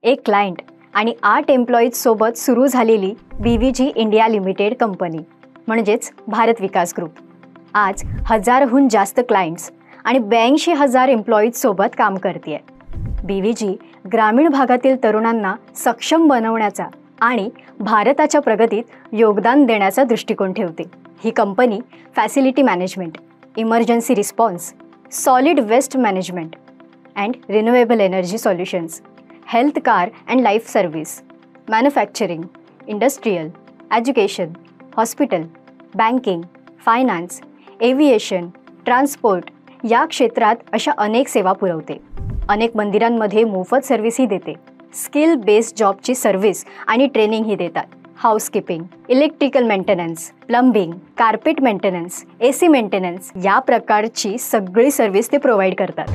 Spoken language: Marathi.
एक क्लायंट आणि 8 एम्प्लॉईज सोबत सुरू झालेली BVG इंडिया लिमिटेड कंपनी म्हणजेच भारत विकास ग्रुप आज 1000हून जास्त क्लायंट्स आणि 82,000 एम्प्लॉईज सोबत काम करते. BVG ग्रामीण भागातील तरुणांना सक्षम बनवण्याचा आणि भारताच्या प्रगतीत योगदान देण्याचा दृष्टिकोन ठेवते. ही company facility management, emergency response, solid waste management and renewable energy solutions, health care and life service, manufacturing, industrial, education, hospital, banking, finance, aviation, transport या क्षेत्रात अशा अनेक सेवा पुरवते. अनेक मंदिरांमध्ये मोफत सर्व्हिसही देते. स्किल बेस्ड जॉबची सर्व्हिस आणि ट्रेनिंगही देतात. Housekeeping, electrical maintenance, plumbing, carpet maintenance, AC maintenance या प्रकारची सगळी सर्व्हिस ते प्रोव्हाइड करतात.